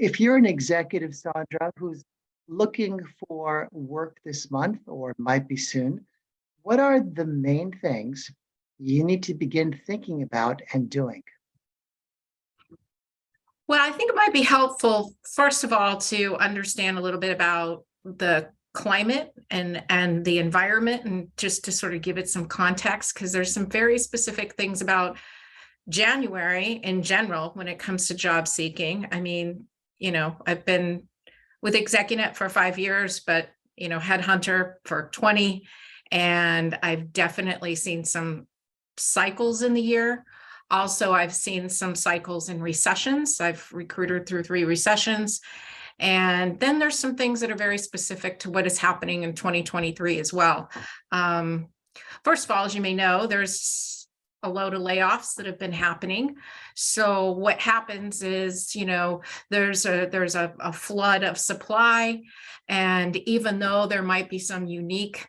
if you're an executive, Saundra, who's looking for work this month or might be soon, what are the main things you need to begin thinking about and doing? Well, I think it might be helpful, first of all, to understand a little bit about the climate and the environment, and just to sort of give it some context, because there's some very specific things about January in general when it comes to job seeking. I mean, I've been with ExecuNet for 5 years, but, Headhunter for 20, and I've definitely seen some cycles in the year. Also, I've seen some cycles in recessions. I've recruited through 3 recessions. And then there's some things that are very specific to what is happening in 2023 as well. First of all, as you may know, there's a load of layoffs that have been happening. So what happens is, there's a flood of supply. And even though there might be some unique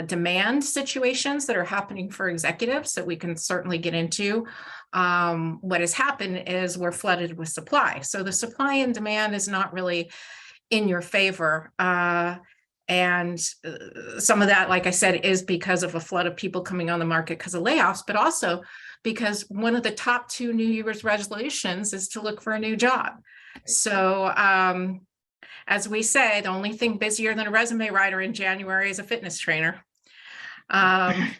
demand situations that are happening for executives that we can certainly get into, what has happened is we're flooded with supply. So the supply and demand is not really in your favor. And some of that, like I said, is because of a flood of people coming on the market because of layoffs, but also because one of the top 2 New Year's resolutions is to look for a new job. So as we say, the only thing busier than a resume writer in January is a fitness trainer. Another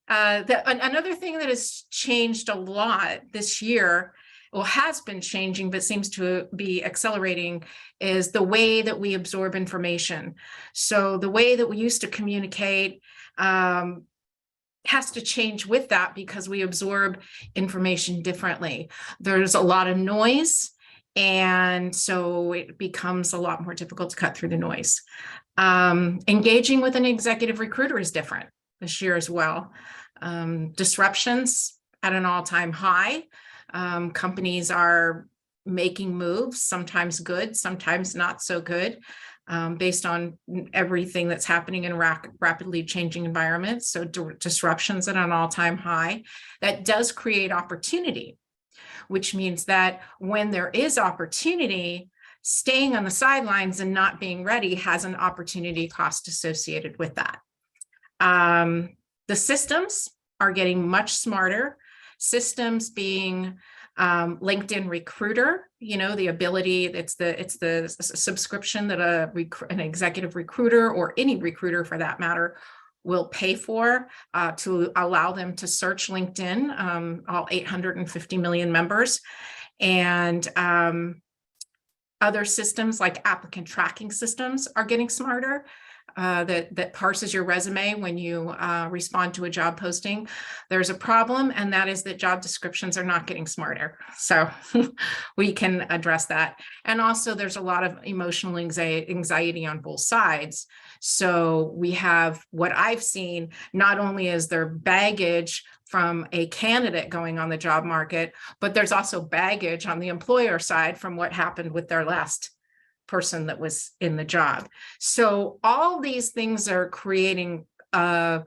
thing that has changed a lot this year, or has been changing, but seems to be accelerating, is the way that we absorb information. So the way that we used to communicate has to change with that, because we absorb information differently. There's a lot of noise, and so it becomes a lot more difficult to cut through the noise. Engaging with an executive recruiter is different this year as well. Disruptions at an all-time high. Companies are making moves, sometimes good, sometimes not so good, based on everything that's happening in rapidly changing environments. So disruptions at an all-time high. That does create opportunity, which means that when there is opportunity, staying on the sidelines and not being ready has an opportunity cost associated with that. The systems are getting much smarter. Systems being LinkedIn Recruiter, the ability, it's the subscription that an executive recruiter, or any recruiter for that matter, will pay for to allow them to search LinkedIn, all 850 million members. And other systems like applicant tracking systems are getting smarter. That parses your resume when you respond to a job posting. There's a problem, and that is that job descriptions are not getting smarter. So we can address that. And also there's a lot of emotional anxiety on both sides. So we have, what I've seen, not only is there baggage from a candidate going on the job market, but there's also baggage on the employer side from what happened with their last person that was in the job. So all these things are creating a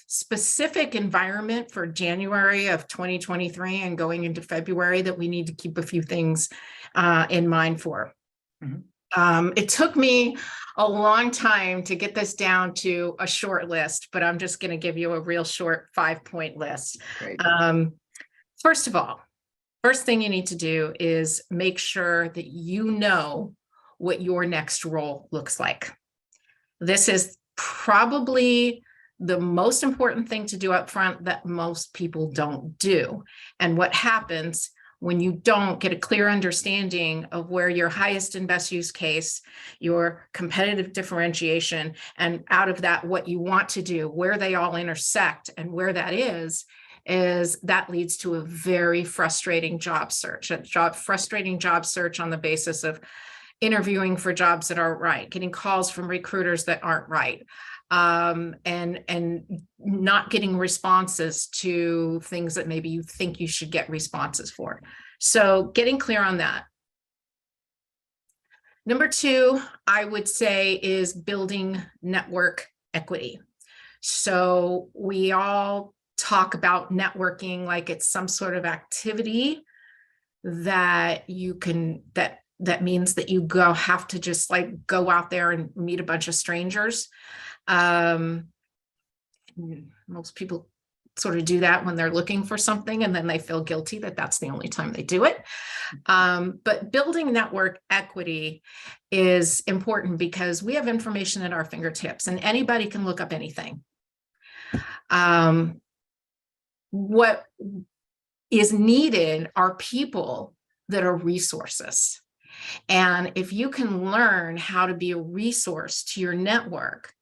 specific environment for January of 2023 and going into February that we need to keep a few things in mind for. Mm-hmm. It took me a long time to get this down to a short list, but I'm just going to give you a real short 5-point list. First of all, first thing you need to do is make sure that you know what your next role looks like. This is probably the most important thing to do up front that most people don't do. And what happens when you don't get a clear understanding of where your highest and best use case, your competitive differentiation, and out of that, what you want to do, where they all intersect and where that is that leads to a very frustrating job search, frustrating job search on the basis of interviewing for jobs that aren't right, getting calls from recruiters that aren't right, and not getting responses to things that maybe you think you should get responses for. So getting clear on that. Number 2, I would say, is building network equity. So we all talk about networking like it's some sort of activity that you can, that means that you have to just like go out there and meet a bunch of strangers. Most people sort of do that when they're looking for something, and then they feel guilty that that's the only time they do it. But building network equity is important because we have information at our fingertips and anybody can look up anything. What is needed are people that are resources. And if you can learn how to be a resource to your network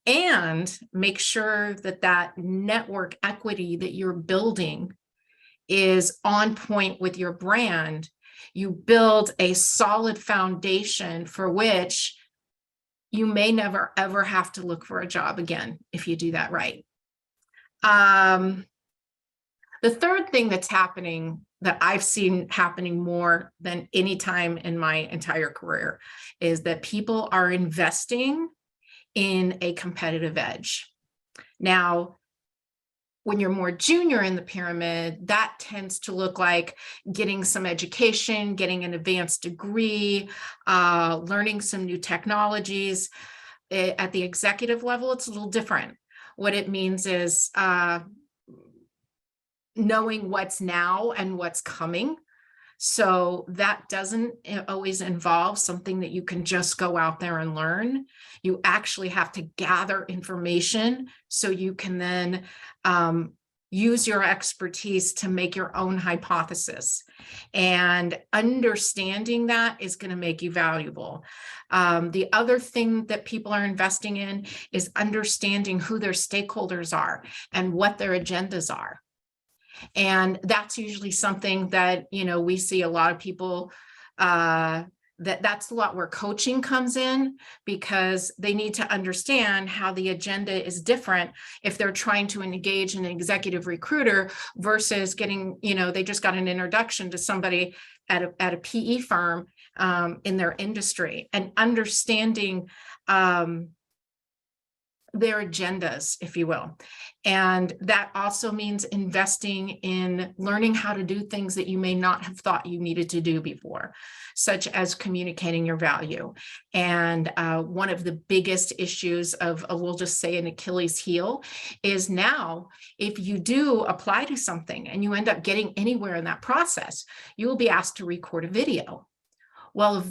and make sure that that network equity that you're building is on point with your brand, you build a solid foundation for which you may never, ever have to look for a job again if you do that right. The third thing that's happening that I've seen happening more than any time in my entire career is that people are investing in a competitive edge. Now, when you're more junior in the pyramid, that tends to look like getting some education, getting an advanced degree, learning some new technologies. At the executive level, it's a little different. What it means is knowing what's now and what's coming. So that doesn't always involve something that you can just go out there and learn. You actually have to gather information so you can then use your expertise to make your own hypothesis. And understanding that is going to make you valuable. The other thing that people are investing in is understanding who their stakeholders are and what their agendas are. And that's usually something that, you know, we see a lot of people, that's a lot where coaching comes in, because they need to understand how the agenda is different if they're trying to engage an executive recruiter versus getting, you know, they just got an introduction to somebody at a PE firm in their industry, and understanding their agendas, if you will. And that also means investing in learning how to do things that you may not have thought you needed to do before, such as communicating your value. And one of the biggest issues of, we'll just say, an Achilles heel is now, if you do apply to something and you end up getting anywhere in that process, you will be asked to record a video. Well,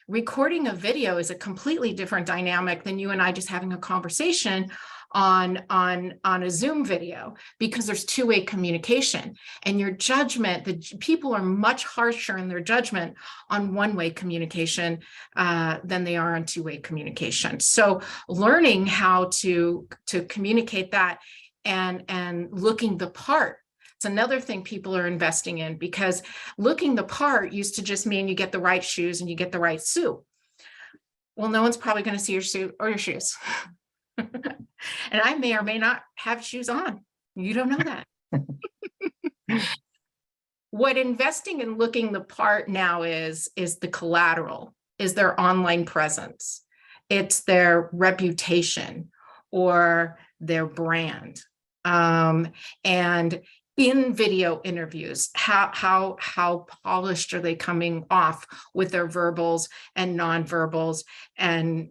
recording a video is a completely different dynamic than you and I just having a conversation on a Zoom video, because there's two-way communication, and your judgment, the people are much harsher in their judgment on one-way communication than they are on two-way communication. So learning how to communicate that and looking the part. It's another thing people are investing in, because looking the part used to just mean you get the right shoes and you get the right suit. Well, no one's probably going to see your suit or your shoes. And I may or may not have shoes on. You don't know that. What investing in looking the part now is the collateral, is their online presence. It's their reputation or their brand. And in video interviews, how polished are they coming off with their verbals and nonverbals? And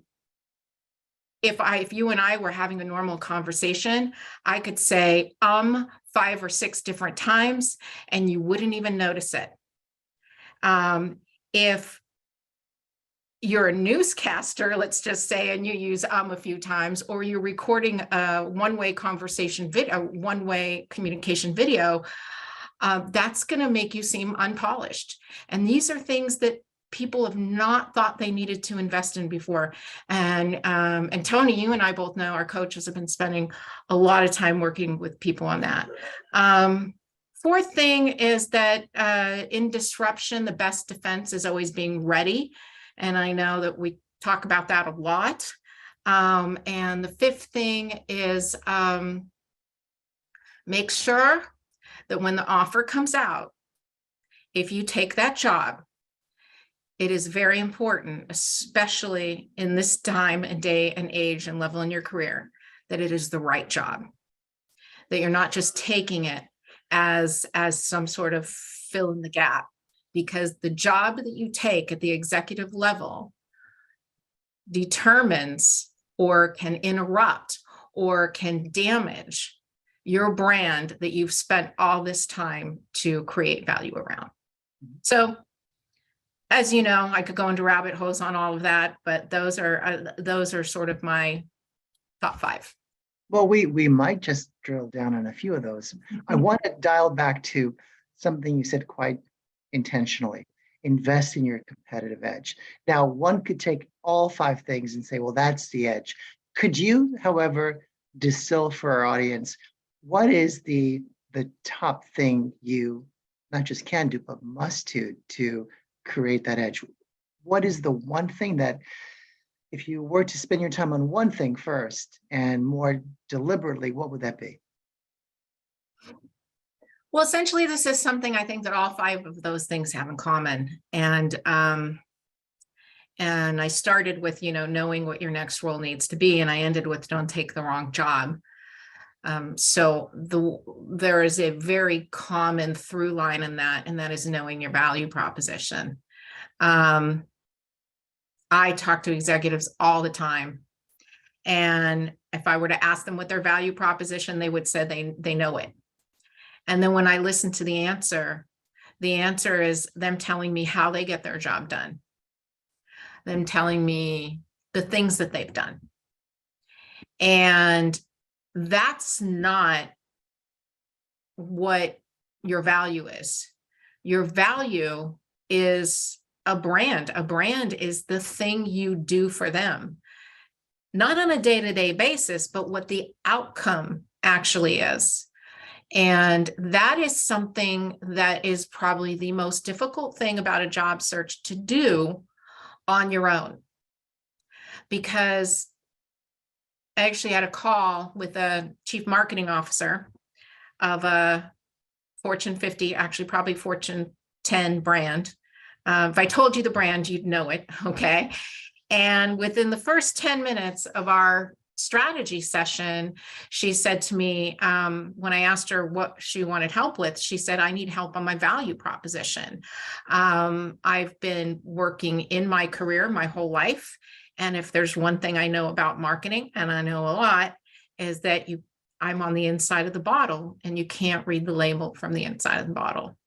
if you and I were having a normal conversation, I could say 5 or 6 different times and you wouldn't even notice it. If you're a newscaster, let's just say, and you use a few times, or you're recording a one-way conversation video, one-way communication video, that's going to make you seem unpolished. And these are things that people have not thought they needed to invest in before. And Tony, you and I both know our coaches have been spending a lot of time working with people on that. Fourth thing is that in disruption, the best defense is always being ready. And I know that we talk about that a lot. And the fifth thing is make sure that when the offer comes out, if you take that job, it is very important, especially in this time and day and age and level in your career, that it is the right job, that you're not just taking it as some sort of fill in the gap, because the job that you take at the executive level determines or can interrupt or can damage your brand that you've spent all this time to create value around. So, as you know, I could go into rabbit holes on all of that, but those are sort of my top 5. Well, we might just drill down on a few of those. I want to dial back to something you said quite intentionally. Invest in your competitive edge. Now, one could take all 5 things and say, well, that's the edge. Could you, however, distill for our audience, what is the top thing you not just can do, but must do to create that edge? What is the one thing that, if you were to spend your time on one thing first and more deliberately, what would that be? Well, essentially, this is something I think that all 5 of those things have in common. And I started with, knowing what your next role needs to be, and I ended with don't take the wrong job. So there is a very common through line in that, and that is knowing your value proposition. I talk to executives all the time, and if I were to ask them what their value proposition, they would say they know it. And then when I listen to the answer is them telling me how they get their job done, them telling me the things that they've done. And that's not what your value is. Your value is a brand. A brand is the thing you do for them, not on a day-to-day basis, but what the outcome actually is. And that is something that is probably the most difficult thing about a job search to do on your own. Because I actually had a call with a chief marketing officer of a Fortune 50, actually probably Fortune 10 brand. If I told you the brand, you'd know it, okay? And within the first 10 minutes of our strategy session, she said to me, when I asked her what she wanted help with, she said, I need help on my value proposition. I've been working in my career my whole life. And if there's one thing I know about marketing, and I know a lot, is that I'm on the inside of the bottle and you can't read the label from the inside of the bottle.